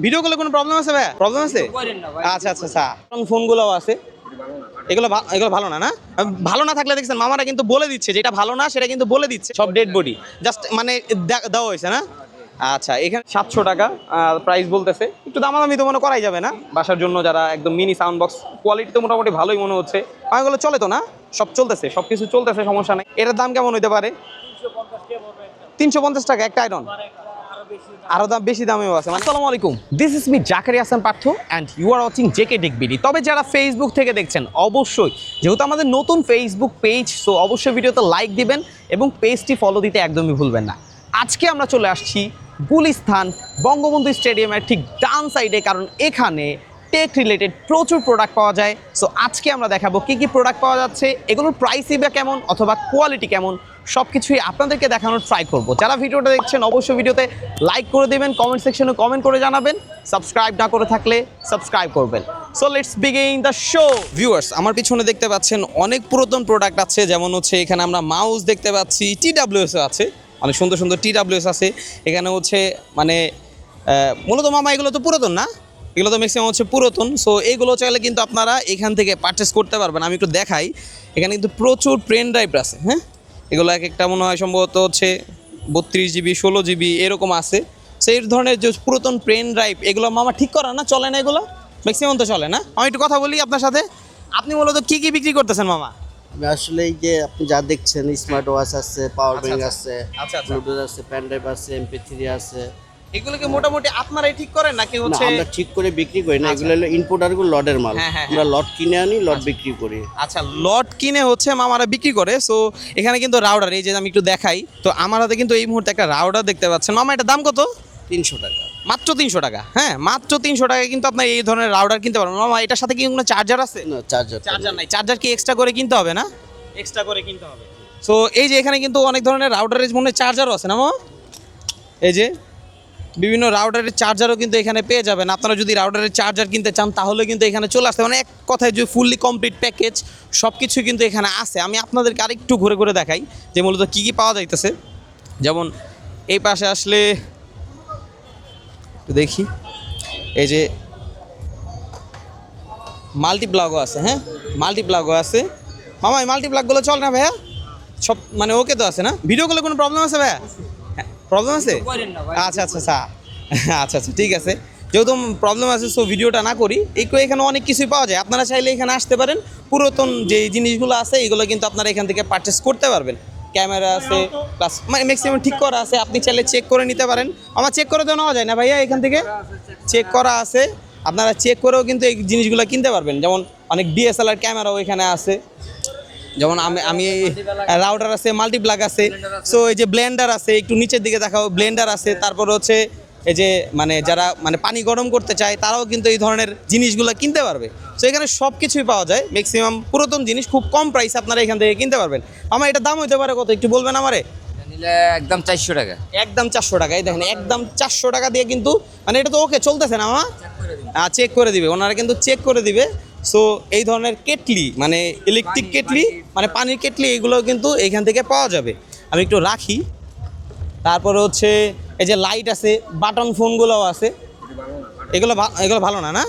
Video কলে কোনো problem আছে ভাই? প্রবলেম আছে? আচ্ছা আচ্ছা আচ্ছা। ফোনগুলোও আছে। এগুলো ভালো না, না? ভালো না থাকলে দেখছেন মামারা কিন্তু বলে দিচ্ছে যেটা ভালো না সেটা কিন্তু বলে দিচ্ছে। সব ডেড বডি জাস্ট মানে দেওয়া হয়েছে না? আচ্ছা, এখানে 700 টাকা প্রাইস বলতেছে। একটু দামাদামি তো মনে করাই যাবে না? বাসার জন্য যারা একদম মিনি সাউন্ড বক্স, কোয়ালিটি তো মোটামুটি ভালোই মনে হচ্ছে। এগুলো চলে তো না? সব চলতেছে, সব কিছু চলতেছে, সমস্যা নেই। এটার দাম কেমন হইতে পারে? 350 টাকা একটা আয়রন। আরো দাম বেশি দামেও আছে। আসসালামু আলাইকুম, this is me Zakaria Hasan Partho and you are watching JK Tech BD. তবে যারা ফেসবুক থেকে দেখছেন অবশ্যই, যেহেতু আমাদের নতুন ফেসবুক পেজ, সো অবশ্যই ভিডিওতে লাইক দিবেন এবং পেজটি ফলো দিতে একদমই ভুলবেন না। আজকে আমরা চলে আসছি গুলিস্তান বঙ্গবন্ধু স্টেডিয়ামের ঠিক ডান সাইডে, কারণ এখানে টেক রিলেটেড প্রচুর প্রোডাক্ট পাওয়া যায়। সো আজকে আমরা দেখাবো কী কী প্রোডাক্ট পাওয়া যাচ্ছে, এগুলোর প্রাইসই বা কেমন অথবা কোয়ালিটি কেমন, সব কিছুই আপনাদেরকে দেখানোর ট্রাই করব। যারা ভিডিওটা দেখছেন অবশ্যই ভিডিওতে লাইক করে দেবেন, কমেন্ট সেকশনে কমেন্ট করে জানাবেন, সাবস্ক্রাইব না করে থাকলে সাবস্ক্রাইব করবেন। So let's begin the show. Viewers, আমার পিছনে দেখতে পাচ্ছেন অনেক পুরাতন প্রোডাক্ট আছে, যেমন হচ্ছে এখানে আমরা মাউস দেখতে পাচ্ছি, TWS আছে, অনেক সুন্দর সুন্দর TWS আছে। এখানে হচ্ছে মানে মূলত মামা এগুলো তো পুরাতন না? এগুলো তো ম্যাক্সিমাম হচ্ছে পুরাতন। সো এইগুলো চাইলে কিন্তু আপনারা এখান থেকে পারচেস করতে পারবেন। আমি একটু দেখাই, এখানে কিন্তু প্রচুর পেন ড্রাইভ আছে। হ্যাঁ, এগুলো এক একটা মনে হয় সম্ভবত হচ্ছে 32 GB 16 GB এরকম আছে। সেই ধরনের যে পুরাতন পেন ড্রাইভ, এগুলো মামা ঠিক করা না? চলে না এগুলো? ম্যাক্সিমাম তো চলে না? আমি একটু কথা বলি আপনার সাথে। আপনি মূলত কী কী বিক্রি করতেছেন মামা? আমি আসলে এই যে আপনি যা দেখছেন, স্মার্ট ওয়াচ আছে, পাওয়ার ব্যাংক আছে, আচ্ছা। ব্লুটুথ আছে, পেন ড্রাইভ আছে, MP3 আছে। এগুলোকে মোটামুটি আপনারাই ঠিক করেন নাকি না, হচ্ছে? আমরা ঠিক করে বিক্রি করি না, এগুলো হলো ইম্পোর্টারগুলো লটের মাল। হ্যাঁ। আমরা লট কিনে আনি, লট বিক্রি করি। আচ্ছা, লট কিনে হচ্ছে মামারা বিক্রি করে। সো এখানে কিন্তু রাউডার, এই যে আমি একটু দেখাই, তো আমার হাতে কিন্তু এই মুহূর্তে একটা রাউডার দেখতে পাচ্ছেন মামা। এটা দাম কত? 300 টাকা। মাত্র 300 টাকা। হ্যাঁ, মাত্র 300 টাকায় কিন্তু আপনার এই ধরনের রাউডার কিনতে পারবেন মামা। এটার সাথে কি কোনো চার্জার আছে? না, চার্জার নাই। চার্জার কি এক্সট্রা করে কিনতে হবে না? এক্সট্রা করে কিনতে হবে। সো এই যে এখানে কিন্তু অনেক ধরনের রাউডারের মনে চার্জারও আছে না মামা? এই যে বিভিন্ন রাউডারের চার্জারও কিন্তু এখানে পেয়ে যাবেন। আপনারা যদি রাউডারের চার্জার কিনতে চান তাহলে কিন্তু এখানে চলে আসতে, মানে এক কথায় যে ফুললি কমপ্লিট প্যাকেজ সব কিছু কিন্তু এখানে আছে। আমি আপনাদেরকে আরেকটু ঘুরে ঘুরে দেখাই যে মূলত কী কী পাওয়া যাইতেছে। যেমন এই পাশে আসলে দেখি, এই যে মাল্টিপ্লাগও আছে। হ্যাঁ, মাল্টিপ্লাগও আছে মামা। এই মাল্টিপ্লাগগুলো চল না ভাইয়া? সব মানে ওকে তো আছে না? ভিডিও কলে কোনো প্রবলেম আছে ভাইয়া? প্রবলেম আছে? আচ্ছা আচ্ছা আচ্ছা আচ্ছা আচ্ছা, ঠিক আছে। যেহেতু প্রবলেম আছে সো ভিডিওটা না করি। এখানে অনেক কিছুই পাওয়া যায়, আপনারা চাইলে এখানে আসতে পারেন। পুরাতন যে জিনিসগুলো আছে এগুলো কিন্তু আপনারা এখান থেকে পারচেস করতে পারবেন। ক্যামেরা আছে, প্লাস মানে ম্যাক্সিমাম ঠিক করা আছে, আপনি চাইলে চেক করে নিতে পারেন। আমার চেক করে তো নেওয়া যায় না ভাইয়া? এখান থেকে চেক করা আছে, আপনারা চেক করেও কিন্তু এই জিনিসগুলো কিনতে পারবেন। যেমন অনেক DSLR ক্যামেরাও এখানে আছে, যেমন আমি রাউটার আছে, মাল্টিপ্লাগ আছে। সো এই যে ব্লেন্ডার আছে, একটু নিচের দিকে দেখাও, ব্লেন্ডার আছে। তারপর হচ্ছে এই যে মানে যারা মানে পানি গরম করতে চায় তারাও কিন্তু এই ধরনের জিনিসগুলো কিনতে পারবে। সো এখানে সব কিছুই পাওয়া যায়, ম্যাক্সিমাম পুরাতন জিনিস খুব কম প্রাইস আপনারা এখান থেকে কিনতে পারবেন। আমার এটা দাম হইতে পারে কত একটু বলবেন আমারে? নিলে একদম 400 টাকা। একদম 400 টাকা। এই দেখেন একদম 400 টাকা দিয়ে কিন্তু মানে এটা তো ওকে চলতেছে না মামা? চেক করে দিবে ওনারা, কিন্তু চেক করে দিবে। সো এই ধরনের কেটলি মানে ইলেকট্রিক কেটলি মানে পানির কেটলি, এগুলো কিন্তু এইখান থেকে পাওয়া যাবে। আমি একটু রাখি। তারপরে হচ্ছে এই যে লাইট আছে, বাটন ফোনগুলোও আছে। এগুলো ভালো না, না?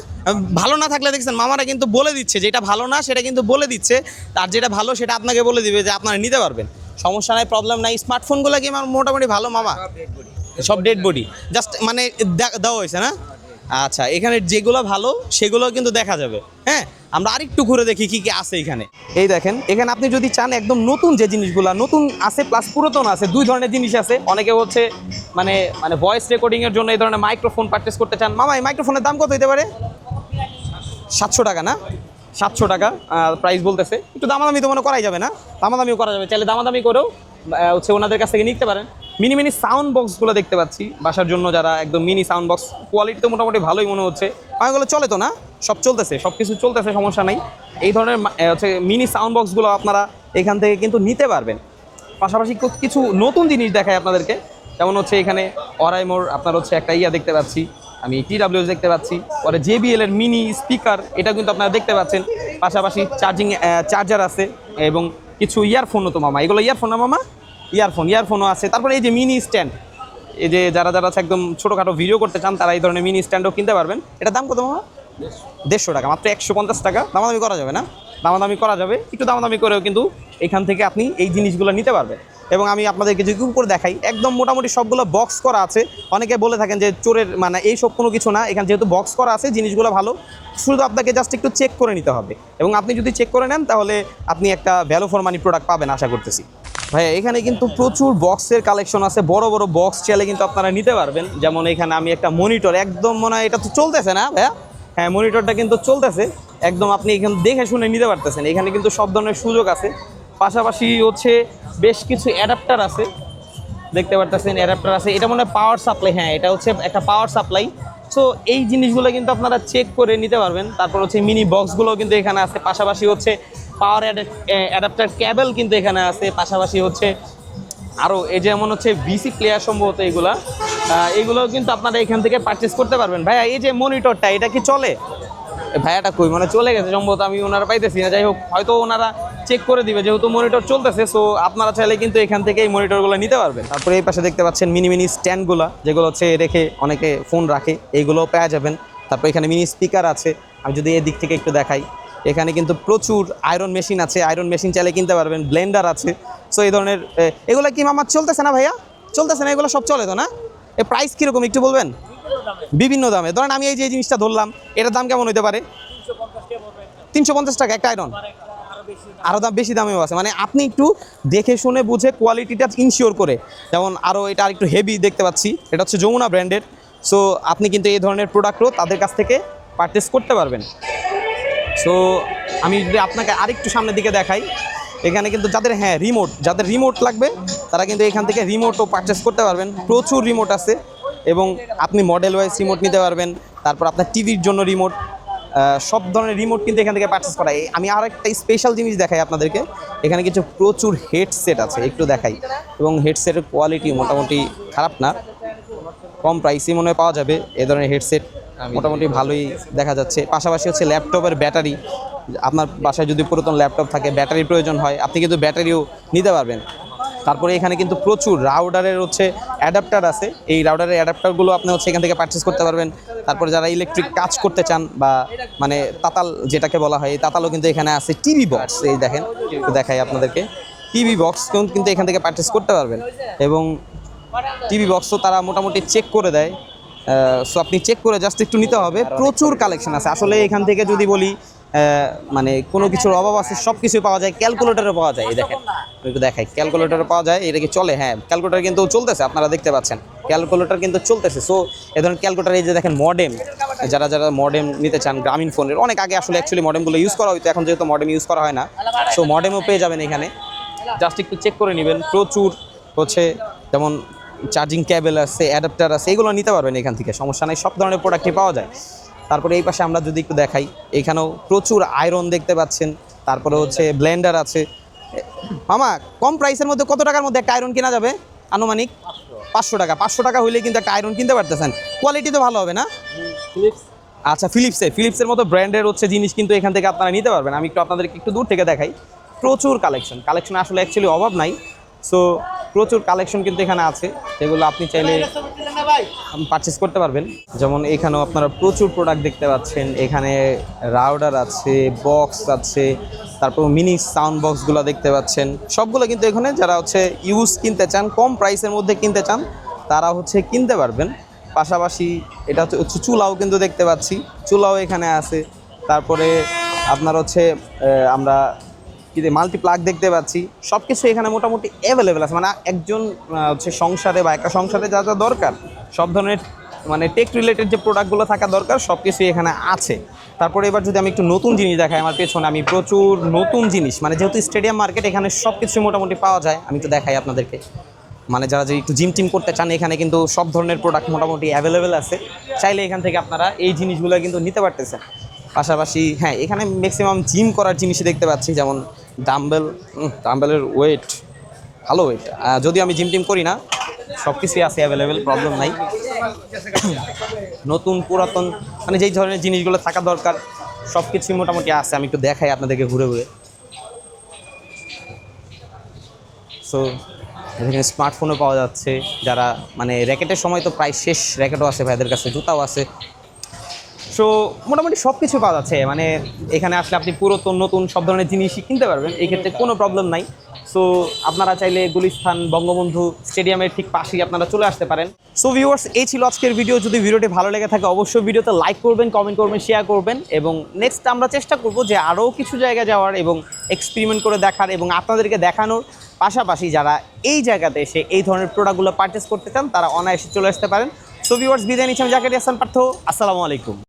ভালো না থাকলে দেখছেন মামারা কিন্তু বলে দিচ্ছে যেটা ভালো না সেটা কিন্তু বলে দিচ্ছে, তার যেটা ভালো সেটা আপনাকে বলে দিবে যে আপনারা নিতে পারবেন। সমস্যা নাই, প্রবলেম নাই। স্মার্টফোনগুলো কি আমার মোটামুটি ভালো মামা? সব ডেড বডি জাস্ট মানে দেওয়া হয়েছে না? আচ্ছা, এখানে যেগুলো ভালো সেগুলো কিন্তু দেখা যাবে। হ্যাঁ, আমরা আরেকটু ঘুরে দেখি কি কি আছে এখানে। এই দেখেন, এখানে আপনি যদি চান একদম নতুন যে জিনিসগুলো নতুন আছে প্লাস পুরাতন আছে, দুই ধরনের জিনিস আছে। অনেকে হচ্ছে মানে মানে ভয়েস রেকর্ডিংয়ের জন্য এই ধরনের মাইক্রোফোন পারচেস করতে চান। মামা এই মাইক্রোফোনের দাম কত হতে পারে? 700 টাকা না? 700 টাকা প্রাইস বলতেছে। একটু দামাদামি তো মনে করাই যাবে না? দামাদামিও করা যাবে, চাইলে দামাদামি করেও হচ্ছে ওনাদের কাছ থেকে নিতে পারেন। মিনি সাউন্ড বক্সগুলো দেখতে পাচ্ছি বাসার জন্য, যারা একদম মিনি সাউন্ড বক্স, কোয়ালিটি তো মোটামুটি ভালোই মনে হচ্ছে। এগুলো চলে তো না? সব চলতেছে, সব কিছু চলতেছে, সমস্যা নেই। এই ধরনের হচ্ছে মিনি সাউন্ড বক্সগুলো আপনারা এখান থেকে কিন্তু নিতে পারবেন। পাশাপাশি কিছু নতুন জিনিস দেখায় আপনাদেরকে, যেমন হচ্ছে এখানে অরাইমোর আপনার হচ্ছে একটা দেখতে পাচ্ছি, আমি TWS দেখতে পাচ্ছি, পরে JBL এর মিনি স্পিকার এটা কিন্তু আপনারা দেখতে পাচ্ছেন। পাশাপাশি চার্জার আছে এবং কিছু ইয়ারফোনও তো মামা। এগুলো ইয়ারফোন না মামা? ইয়ারফোনও আছে। তারপরে এই যে মিনি স্ট্যান্ড, এই যে যারা যারা হচ্ছে একদম ছোটোখাটো ভিডিও করতে চান তারা এই ধরনের মিনি স্ট্যান্ডও কিনতে পারবেন। এটার দাম কত মামা? 150 টাকা, মাত্র 150 টাকা। দামাদামি করা যাবে না? দামাদামি করা যাবে, একটু দামাদামি করেও কিন্তু এখান থেকে আপনি এই জিনিসগুলো নিতে পারবেন। এবং আমি আপনাদেরকে যদি উপরে দেখাই, একদম মোটামুটি সবগুলো বক্স করা আছে। অনেকে বলে থাকেন যে চোরের মানে এই সব কোনো কিছু না, এখানে যেহেতু বক্স করা আছে জিনিসগুলো ভালো, শুধু আপনাকে জাস্ট একটু চেক করে নিতে হবে। এবং আপনি যদি চেক করে নেন তাহলে আপনি একটা ভ্যালু ফর মানি প্রোডাক্ট পাবেন আশা করতেছি। ভাইয়া এখানে কিন্তু প্রচুর বক্সের কালেকশন আছে, বড় বড় বক্স চাইলে কিন্তু আপনারা নিতে পারবেন। যেমন এখানে আমি একটা মনিটর, একদম মনে হয় এটা তো চলতেছে না ভাইয়া? হ্যাঁ, মনিটরটা কিন্তু চলতেছে একদম, আপনি এখানে দেখে শুনে নিতে পারতেছেন। এখানে কিন্তু সব ধরনের সুযোগ আছে, পাশাপাশি হচ্ছে বেশ কিছু অ্যাডাপ্টার আছে, দেখতে পারতেছেন অ্যাডাপ্টার আছে। এটা মনে হয় পাওয়ার সাপ্লাই, হ্যাঁ এটা হচ্ছে একটা পাওয়ার সাপ্লাই। সো এই জিনিসগুলো কিন্তু আপনারা চেক করে নিতে পারবেন। তারপর হচ্ছে মিনি বক্সগুলোও কিন্তু এখানে আছে, পাশাপাশি হচ্ছে পাওয়ার অ্যাডাপ্টার ক্যাবেল কিন্তু এখানে আছে, পাশাপাশি হচ্ছে আরও এই যেমন হচ্ছে ভিসি প্লেয়ার সম্ভবত এগুলোও কিন্তু আপনারা এখান থেকে পারচেস করতে পারবেন। ভাইয়া এই যে মনিটরটা এটা কি চলে? ভাইয়াটা কই, মানে চলে গেছে সম্ভবত, আমি ওনারা পাইতেছি না। যাই হোক, হয়তো ওনারা চেক করে দিবে, যেহেতু মনিটর চলতেছে। সো আপনারা চাইলে কিন্তু এখান থেকে এই মনিটরগুলো নিতে পারবেন। তারপরে এই পাশে দেখতে পাচ্ছেন মিনি মিনি স্ট্যান্ডগুলো, যেগুলো হচ্ছে রেখে অনেকে ফোন রাখে, এইগুলোও পাওয়া যাবেন। তারপর এখানে মিনি স্পিকার আছে। আমি যদি এই দিক থেকে একটু দেখাই, এখানে কিন্তু প্রচুর আয়রন মেশিন আছে, আয়রন মেশিন চাইলে কিনতে পারবেন। ব্লেন্ডার আছে। সো এই ধরনের এগুলো কি মামা চলতেছে না ভাইয়া? চলতেছে না? এগুলো সব চলে তো না? এর প্রাইস কীরকম একটু বলবেন? বিভিন্ন দামে। ধরেন আমি এই যে জিনিসটা ধরলাম, এটার দাম কেমন হতে পারে? 350 টাকা একটা আয়রন। আরও দাম বেশি দামেও আছে, মানে আপনি একটু দেখে শুনে বুঝে কোয়ালিটিটা ইনশিওর করে। যেমন আরও এটা আরেকটু হেভি দেখতে পাচ্ছি, এটা হচ্ছে যমুনা ব্র্যান্ডের। সো আপনি কিন্তু এই ধরনের প্রোডাক্টও তাদের কাছ থেকে পারচেস করতে পারবেন। সো আমি যদি আপনাকে আরেকটু সামনের দিকে দেখাই, এখানে কিন্তু যাদের রিমোট লাগবে তারা কিন্তু এখান থেকে রিমোটও পারচেস করতে পারবেন। প্রচুর রিমোট আছে এবং আপনি মডেল ওয়াইজ রিমোট নিতে পারবেন। তারপর আপনার টিভির জন্য রিমোট, সব ধরনের রিমোট কিন্তু এখান থেকে পারচেস করা। আমি আর একটা স্পেশাল জিনিস দেখাই আপনাদেরকে, এখানে কিছু প্রচুর হেডসেট আছে, একটু দেখাই। এবং হেডসেটের কোয়ালিটি মোটামুটি খারাপ না, কম প্রাইসে মনে হয় পাওয়া যাবে এ ধরনের হেডসেট, মোটামুটি ভালোই দেখা যাচ্ছে। পাশাপাশি হচ্ছে ল্যাপটপের ব্যাটারি, আপনার বাসায় যদি পুরাতন ল্যাপটপ থাকে, ব্যাটারির প্রয়োজন হয়, আপনি কিন্তু ব্যাটারিও নিতে পারবেন। তারপরে এখানে কিন্তু প্রচুর রাউডারের হচ্ছে অ্যাডাপ্টার আছে, এই রাউডারের অ্যাডাপ্টারগুলো আপনি হচ্ছে এখান থেকে পারচেস করতে পারবেন। তারপরে যারা ইলেকট্রিক কাজ করতে চান বা মানে তাতাল যেটাকে বলা হয়, এই তাতালও কিন্তু এখানে আছে। টিভি বক্স, এই দেখেন একটু দেখাই আপনাদেরকে, টিভি বক্স কিন্তু এখান থেকে পারচেস করতে পারবেন। এবং টিভি বক্সও তারা মোটামুটি চেক করে দেয়। সো আপনি চেক করে জাস্ট একটু নিতে হবে। প্রচুর কালেকশন আছে আসলে এখান থেকে, যদি বলি মানে কোনো কিছুর অভাব আছে, সব কিছুই পাওয়া যায়। ক্যালকুলেটারও পাওয়া যায়, এই দেখেন একটু দেখাই, ক্যালকুলেটারও পাওয়া যায়। এটা কি চলে? হ্যাঁ, ক্যালকুলেটার কিন্তু চলতেছে, আপনারা দেখতে পাচ্ছেন ক্যালকুলেটার কিন্তু চলতেছে। সো এ ধরনের ক্যালকুলেটার, এই যে দেখেন মডেম, যারা যারা মডেম নিতে চান গ্রামীণ ফোনের, অনেক আগে আসলে অ্যাকচুয়ালি মডেমগুলো ইউজ করা হতো, এখন যেহেতু মডেম ইউজ করা হয় না, সো মডেমও পেয়ে যাবেন এখানে। জাস্ট একটু চেক করে নেবেন। প্রচুর হচ্ছে যেমন চার্জিং ক্যাবেল আছে, অ্যাডাপ্টার আছে, এগুলো নিতে পারবেন এখান থেকে, সমস্যা নেই, সব ধরনের প্রোডাক্টই পাওয়া যায়। তারপরে এই পাশে আমরা যদি একটু দেখাই, এখানেও প্রচুর আয়রন দেখতে পাচ্ছেন। তারপরে হচ্ছে ব্লেন্ডার আছে। মামা কম প্রাইসের মধ্যে কত টাকার মধ্যে একটা আয়রন কেনা যাবে আনুমানিক? 500 টাকা। 500 টাকা হইলে কিন্তু একটা আয়রন কিনতে পারতেছেন। কোয়ালিটি তো ভালো হবে না? আচ্ছা, ফিলিপসের মতো ব্র্যান্ডের হচ্ছে জিনিস কিন্তু এখান থেকে আপনারা নিতে পারবেন। আমি একটু আপনাদেরকে একটু দূর থেকে দেখাই। প্রচুর কালেকশন আসলে অ্যাকচুয়ালি অভাব নাই। সো প্রচুর কালেকশন কিন্তু এখানে আছে, যেগুলো আপনি চাইলে পারচেস করতে পারবেন। যেমন এখানেও আপনারা প্রচুর প্রোডাক্ট দেখতে পাচ্ছেন। এখানে রাউডার আছে, বক্স আছে, তারপর মিনি সাউন্ড বক্সগুলো দেখতে পাচ্ছেন। সবগুলো কিন্তু এখানে যারা হচ্ছে ইউজ কিনতে চান, কম প্রাইসের মধ্যে কিনতে চান, তারা হচ্ছে কিনতে পারবেন। পাশাপাশি এটা হচ্ছে চুলাও কিন্তু দেখতে পাচ্ছি, চুলাও এখানে আছে। তারপরে আপনার হচ্ছে আমরা মাল্টিপ্লাগ দেখতে পাচ্ছি। সব কিছু এখানে মোটামুটি অ্যাভেলেবেল আছে, মানে একজন হচ্ছে সংসারে বা একটা সংসারে যা যা দরকার, সব ধরনের মানে টেক রিলেটেড যে প্রোডাক্টগুলো থাকা দরকার সব কিছুই এখানে আছে। তারপরে এবার যদি আমি একটু নতুন জিনিস দেখাই, আমার পেছনে আমি প্রচুর নতুন জিনিস, মানে যেহেতু স্টেডিয়াম মার্কেট, এখানে সব কিছু মোটামুটি পাওয়া যায়। আমি একটু দেখাই আপনাদেরকে, মানে যারা যে একটু জিম টিম করতে চান, এখানে কিন্তু সব ধরনের প্রোডাক্ট মোটামুটি অ্যাভেলেবেল আছে। চাইলে এখান থেকে আপনারা এই জিনিসগুলো কিন্তু নিতে পারতেছেন। পাশাপাশি হ্যাঁ, এখানে ম্যাক্সিমাম জিম করার জিনিসই দেখতে পাচ্ছি, যেমন ডাম্বেলের ওয়েট, ভালো ওয়েট। যদিও আমি জিম টিম করি না, সব কিছুই আছে অ্যাভেলেবেল, প্রবলেম নাই। নতুন পুরাতন মানে যেই ধরনের জিনিসগুলো থাকা দরকার সব কিছুই মোটামুটি আছে। আমি একটু দেখাই আপনাদেরকে ঘুরে ঘুরে। সো এখানে স্মার্টফোনও পাওয়া যাচ্ছে, যারা মানে র্যাকেটের সময় তো প্রায় শেষ, র্যাকেটও আছে ভাইদের কাছে, জুতাও আছে। সো মোটামুটি সব কিছু পাওয়া যাচ্ছে, মানে এখানে আসলে আপনি পুরাতন নতুন সব ধরনের জিনিসই কিনতে পারবেন, এই ক্ষেত্রে কোনো প্রবলেম নাই। সো আপনারা চাইলে গুলিস্তান বঙ্গবন্ধু স্টেডিয়ামের ঠিক পাশেই আপনারা চলে আসতে পারেন। সো ভিউয়ার্স, এই ছিল আজকের ভিডিও। যদি ভিডিওটি ভালো লেগে থাকে অবশ্যই ভিডিওতে লাইক করবেন, কমেন্ট করবেন, শেয়ার করবেন, এবং নেক্সট আমরা চেষ্টা করব যে আরও কিছু জায়গায় যাওয়ার এবং এক্সপেরিমেন্ট করে দেখার এবং আপনাদেরকে দেখানোর। পাশাপাশি যারা এই জায়গাতে এসে এই ধরনের প্রোডাক্টগুলো পারচেস করতে চান তারা অনায়াসে চলে আসতে পারেন। সো ভিউয়ার্স, বিদায় নিচ্ছি আমি জাকারিয়া হাসান পার্থ। আসসালামু আলাইকুম।